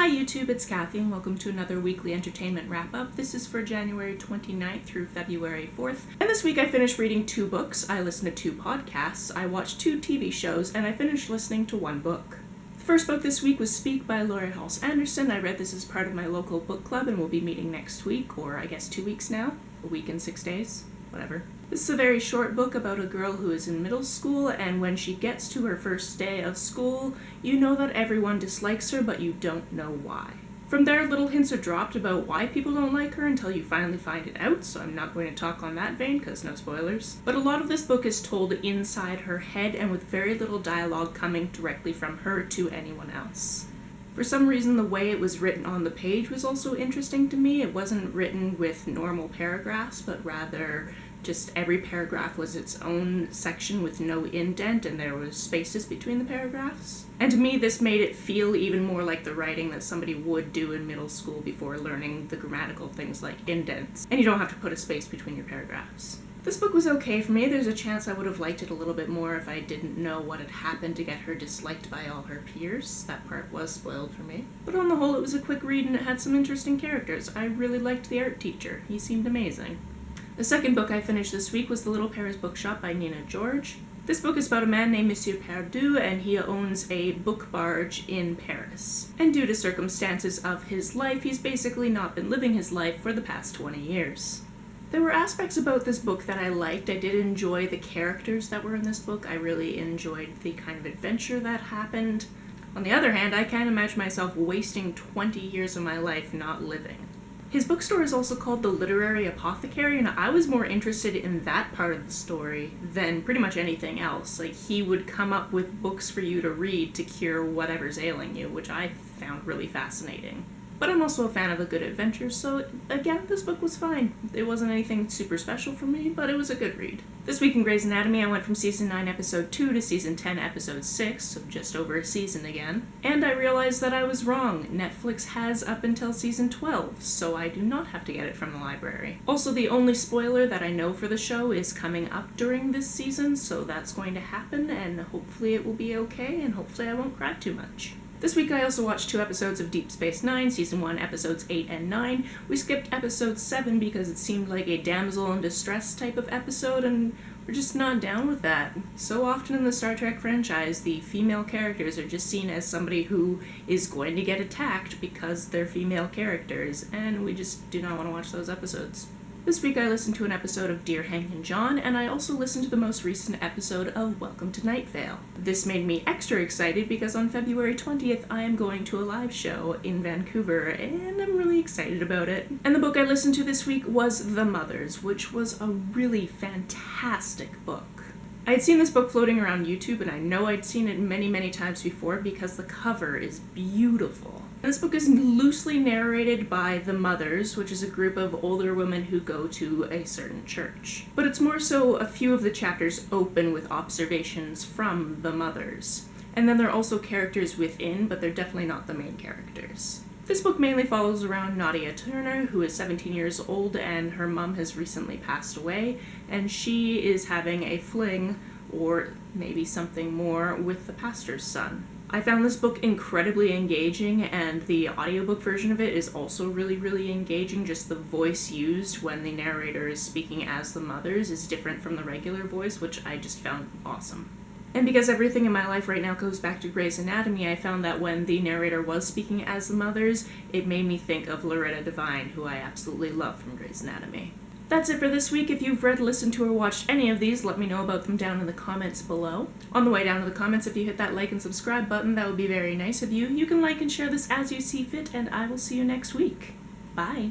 Hi YouTube, it's Kathy and welcome to another weekly entertainment wrap-up. This is for January 29th through February 4th. And this week I finished reading 2 books, I listened to 2 podcasts, I watched 2 TV shows, and I finished listening to 1 book. The first book this week was Speak by Laurie Halse Anderson. I read this as part of my local book club and we'll be meeting next week, or I guess 2 weeks now. A week and 6 days. Whatever. This is a very short book about a girl who is in middle school, and when she gets to her first day of school, you know that everyone dislikes her, but you don't know why. From there, little hints are dropped about why people don't like her until you finally find it out, so I'm not going to talk on that vein, because no spoilers. But a lot of this book is told inside her head, and with very little dialogue coming directly from her to anyone else. For some reason, the way it was written on the page was also interesting to me. It wasn't written with normal paragraphs, but rather just every paragraph was its own section with no indent, and there was spaces between the paragraphs. And to me, this made it feel even more like the writing that somebody would do in middle school before learning the grammatical things like indents. And you don't have to put a space between your paragraphs. This book was okay for me. There's a chance I would have liked it a little bit more if I didn't know what had happened to get her disliked by all her peers. That part was spoiled for me. But on the whole, it was a quick read and it had some interesting characters. I really liked the art teacher. He seemed amazing. The second book I finished this week was The Little Paris Bookshop by Nina George. This book is about a man named Monsieur Perdu, and he owns a book barge in Paris. And due to circumstances of his life, he's basically not been living his life for the past 20 years. There were aspects about this book that I liked. I did enjoy the characters that were in this book. I really enjoyed the kind of adventure that happened. On the other hand, I can't imagine myself wasting 20 years of my life not living. His bookstore is also called The Literary Apothecary, and I was more interested in that part of the story than pretty much anything else. Like, he would come up with books for you to read to cure whatever's ailing you, which I found really fascinating. But I'm also a fan of a good adventure, so again, this book was fine. It wasn't anything super special for me, but it was a good read. This week in Grey's Anatomy, I went from Season 9, Episode 2 to Season 10, Episode 6, so just over a season again. And I realized that I was wrong. Netflix has up until Season 12, so I do not have to get it from the library. Also, the only spoiler that I know for the show is coming up during this season, so that's going to happen, and hopefully it will be okay, and hopefully I won't cry too much. This week I also watched 2 episodes of Deep Space Nine, Season 1, Episodes 8 and 9. We skipped Episode 7 because it seemed like a damsel in distress type of episode, and we're just not down with that. So often in the Star Trek franchise, the female characters are just seen as somebody who is going to get attacked because they're female characters, and we just do not want to watch those episodes. This week I listened to an episode of Dear Hank and John, and I also listened to the most recent episode of Welcome to Night Vale. This made me extra excited because on February 20th I am going to a live show in Vancouver, and I'm really excited about it. And the book I listened to this week was The Mothers, which was a really fantastic book. I had seen this book floating around YouTube, and I know I'd seen it many times before because the cover is beautiful. This book is loosely narrated by the Mothers, which is a group of older women who go to a certain church. But it's more so a few of the chapters open with observations from the Mothers. And then there are also characters within, but they're definitely not the main characters. This book mainly follows around Nadia Turner, who is 17 years old, and her mom has recently passed away, and she is having a fling, or maybe something more, with the pastor's son. I found this book incredibly engaging, and the audiobook version of it is also really engaging. Just the voice used when the narrator is speaking as the Mothers is different from the regular voice, which I just found awesome. And because everything in my life right now goes back to Grey's Anatomy, I found that when the narrator was speaking as the Mothers, it made me think of Loretta Devine, who I absolutely love from Grey's Anatomy. That's it for this week. If you've read, listened to, or watched any of these, let me know about them down in the comments below. On the way down to the comments, if you hit that like and subscribe button, that would be very nice of you. You can like and share this as you see fit, and I will see you next week. Bye!